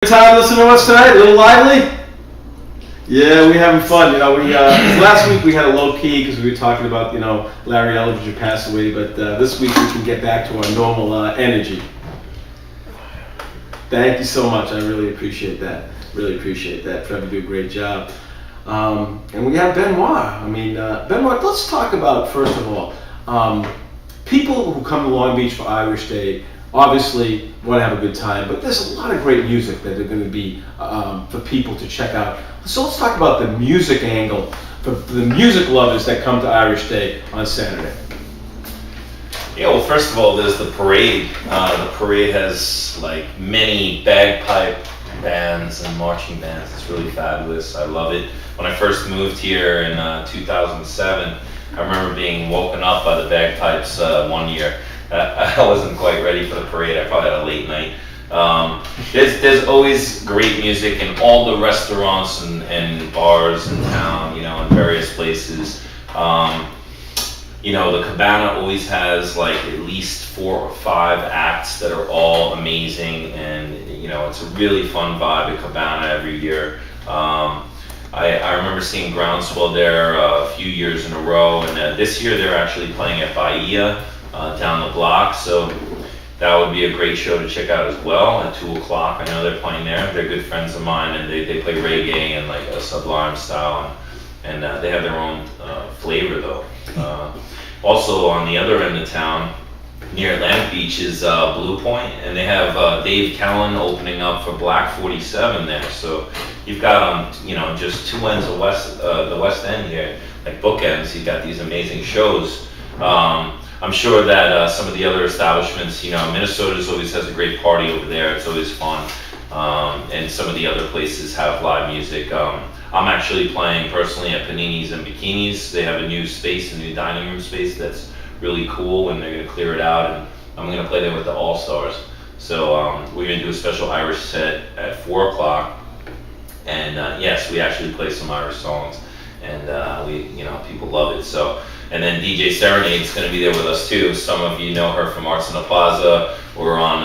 Time listening to us tonight, a little lively. Yeah, we're having fun. Last week we had a low key because we were talking about Larry Eldridge who passed away, but this week we can get back to our normal energy. Thank you so much. I really appreciate that. Trevor, you do a great job. And we have Benoit. Benoit, let's talk about, first of all, people who come to Long Beach for Irish Day obviously want to have a good time, but there's a lot of great music that are going to be for people to check out. So let's talk about the music angle for the music lovers that come to Irish Day on Saturday. Yeah, well, first of all, there's the parade. The parade has many bagpipe bands and marching bands. It's really fabulous. I love it. When I first moved here in 2007, I remember being woken up by the bagpipes one year. I wasn't quite ready for the parade. I probably had a late night. There's always great music in all the restaurants and bars in town, in various places. The Cabana always has at least 4 or 5 acts that are all amazing, and it's a really fun vibe at Cabana every year. I remember seeing Groundswell there a few years in a row, and this year they're actually playing at Bahia down the block, so that would be a great show to check out as well at 2 o'clock. I know they're playing there. They're good friends of mine, and they play reggae and a Sublime style, and they have their own flavor though. Also on the other end of town, near Atlantic Beach, is Blue Point, and they have Dave Kellen opening up for Black 47 there. So you've got just 2 ends of the West End here, bookends. You've got these amazing shows. I'm sure that some of the other establishments, Minnesota's always has a great party over there. It's always fun. And some of the other places have live music. I'm actually playing personally at Panini's and Bikinis. They have a new space, a new dining room space that's really cool, and they're going to clear it out. And I'm going to play there with the All-Stars. So we're going to do a special Irish set at 4 o'clock. And yes, we actually play some Irish songs, and people love it. So. And then DJ Serenade's going to be there with us too. Some of you know her from Arts in the Plaza. We're on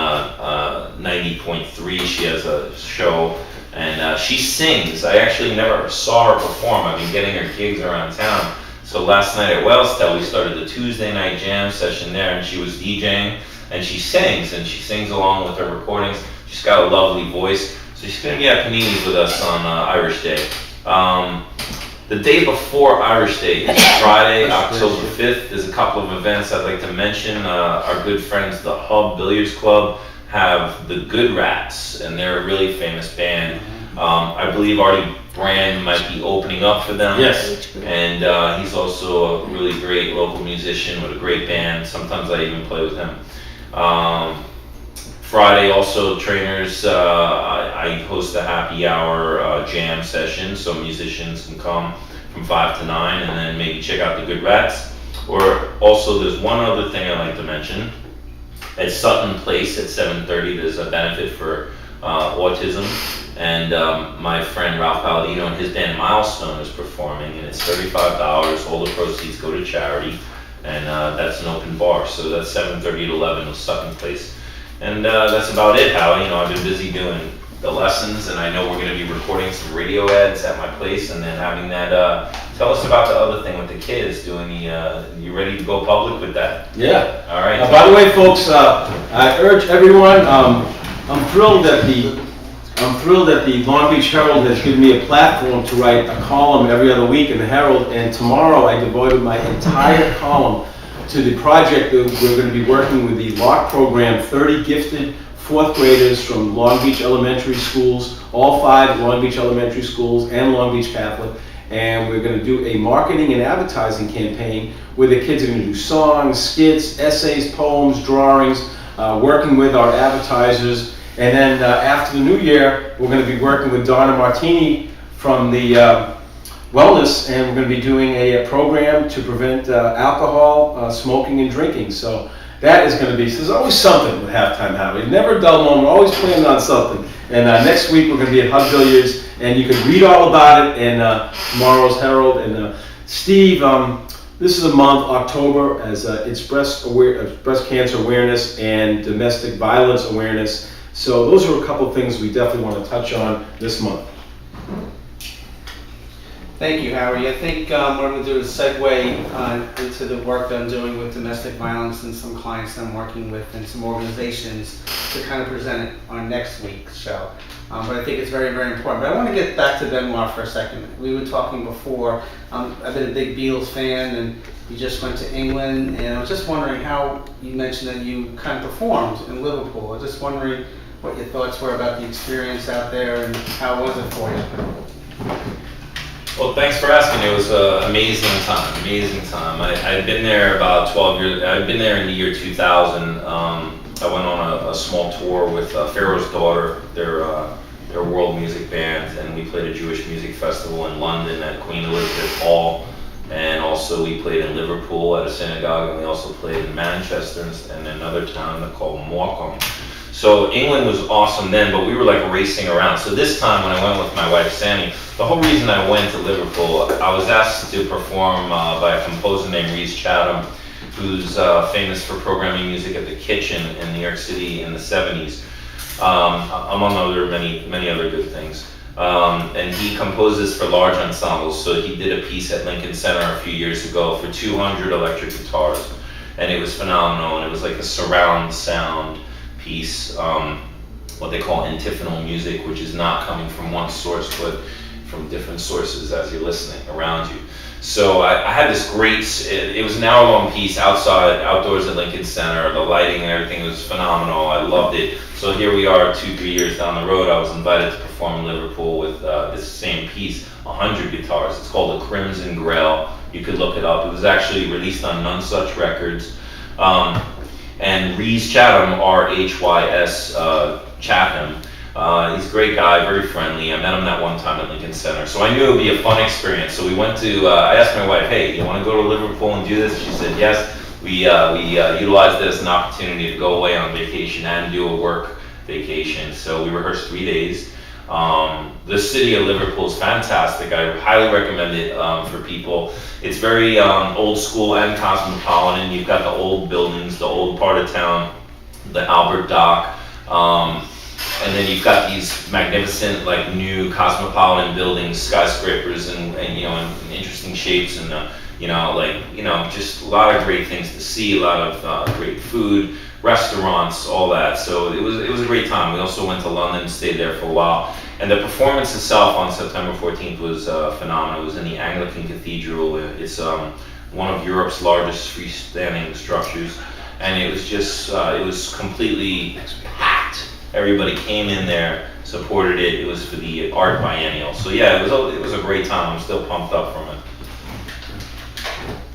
90.3. She has a show, and she sings. I actually never saw her perform. I've been getting her gigs around town. So last night at Wellstel, we started the Tuesday night jam session there, and she was DJing, and she sings along with her recordings. She's got a lovely voice. So she's going to be at Panini's with us on Irish Day. The day before Irish Day is Friday, October 5th. There's a couple of events I'd like to mention. Our good friends, the Hub Billiards Club, have the Good Rats, and they're a really famous band. I believe Artie Brand might be opening up for them. Yes. And he's also a really great local musician with a great band. Sometimes I even play with him. Friday also, trainers, I host a happy hour jam session, so musicians can come from 5 to 9 and then maybe check out the Good Rats. Or also, there's one other thing I'd like to mention. At Sutton Place at 7:30, there's a benefit for autism, and my friend Ralph Palladino and his band Milestone is performing, and it's $35. All the proceeds go to charity, and that's an open bar, so that's 7:30 to 11 at Sutton Place. And that's about it, Howie. I've been busy doing the lessons, and I know we're going to be recording some radio ads at my place, and then having that. Tell us about the other thing with the kids doing the. You ready to go public with that? Yeah. All right. By the way, folks, I urge everyone. I'm thrilled that the Long Beach Herald has given me a platform to write a column every other week in the Herald, and tomorrow I devoted my entire column to the project that we're going to be working with the LOCK program, 30 gifted 4th graders from Long Beach elementary schools, all 5 Long Beach elementary schools and Long Beach Catholic, and we're going to do a marketing and advertising campaign where the kids are going to do songs, skits, essays, poems, drawings, working with our advertisers, and then after the new year, we're going to be working with Donna Martini from the Wellness, and we're going to be doing a program to prevent alcohol, smoking, and drinking. So that is going to be, so there's always something with Halftime Howie. Never a dull moment, we're always planning on something. And next week we're going to be at Hub Billiards, and you can read all about it in tomorrow's Herald. And Steve, this is a month, October, as it's breast cancer awareness and domestic violence awareness. So those are a couple of things we definitely want to touch on this month. Thank you, Harry. I think what I'm going to do is segue into the work that I'm doing with domestic violence and some clients that I'm working with and some organizations to kind of present it on next week's show. But I think it's very, very important. But I want to get back to Benoit for a second. We were talking before. I've been a big Beatles fan, and you just went to England. And I was just wondering how you mentioned that you kind of performed in Liverpool. I was just wondering what your thoughts were about the experience out there and how was it for you? Well, thanks for asking. It was an amazing time. I'd been there about 12 years. I'd been there in the year 2000. I went on a small tour with Pharaoh's Daughter, their world music band, and we played a Jewish music festival in London at Queen Elizabeth Hall. And also we played in Liverpool at a synagogue, and we also played in Manchester and another town called Morecambe. So England was awesome then, but we were like racing around. So this time when I went with my wife Sammy, the whole reason I went to Liverpool, I was asked to perform by a composer named Rhys Chatham, who's famous for programming music at the Kitchen in New York City in the 70s, among many other good things. And he composes for large ensembles. So he did a piece at Lincoln Center a few years ago for 200 electric guitars, and it was phenomenal. And it was like a surround sound piece, what they call antiphonal music, which is not coming from one source but from different sources as you're listening around you. So I had this great, it was an hour-long piece outdoors at Lincoln Center. The lighting and everything was phenomenal. I loved it. So here we are 2-3 years down the road. I was invited to perform in Liverpool with this same piece, 100 guitars. It's called A Crimson Grail. You could look it up. It was actually released on None Such Records. And Rhys Chatham, R-H-Y-S Chatham, he's a great guy, very friendly. I met him that one time at Lincoln Center. So I knew it would be a fun experience. So we went to, I asked my wife, hey, you want to go to Liverpool and do this? She said yes. We utilized it as an opportunity to go away on vacation and do a work vacation. So we rehearsed 3 days. The city of Liverpool is fantastic. I highly recommend it for people. It's very old school and cosmopolitan. You've got the old buildings, the old part of town, the Albert Dock, and then you've got these magnificent, like new cosmopolitan buildings, skyscrapers, and you know, in interesting shapes, and just a lot of great things to see, a lot of great food, restaurants, all that. So it was a great time. We also went to London, stayed there for a while, and the performance itself on September 14th was phenomenal. It was in the Anglican Cathedral. It's one of Europe's largest freestanding structures, and it was just it was completely packed. Everybody came in there, supported it. It was for the art biennial. So yeah, it was a great time. I'm still pumped up from it.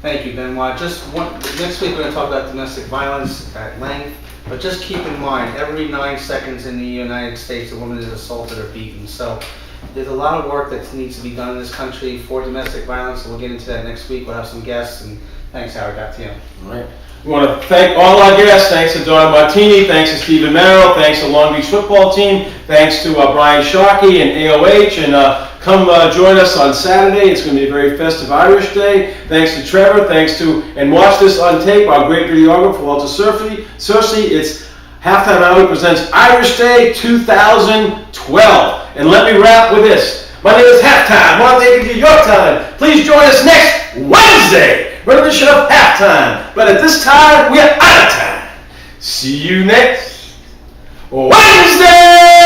Thank you, Benoit. Next week we're going to talk about domestic violence at length, but just keep in mind, every 9 seconds in the United States, a woman is assaulted or beaten. So there's a lot of work that needs to be done in this country for domestic violence, so we'll get into that next week. We'll have some guests, and thanks, Howard. Back to you. All right. We want to thank all our guests. Thanks to Don Martini. Thanks to Stephen Merrill. Thanks to Long Beach football team. Thanks to Brian Sharkey and AOH. And come join us on Saturday. It's going to be a very festive Irish Day. Thanks to Trevor. And watch this on tape, our great videographer, Walter Cersei. It's Halftime Hour presents Irish Day 2012. And let me wrap with this. My name is Halftime. I want to thank you for your time. Please join us next Wednesday. Rendition of Halftime. But at this time, we are out of time. See you next Wednesday!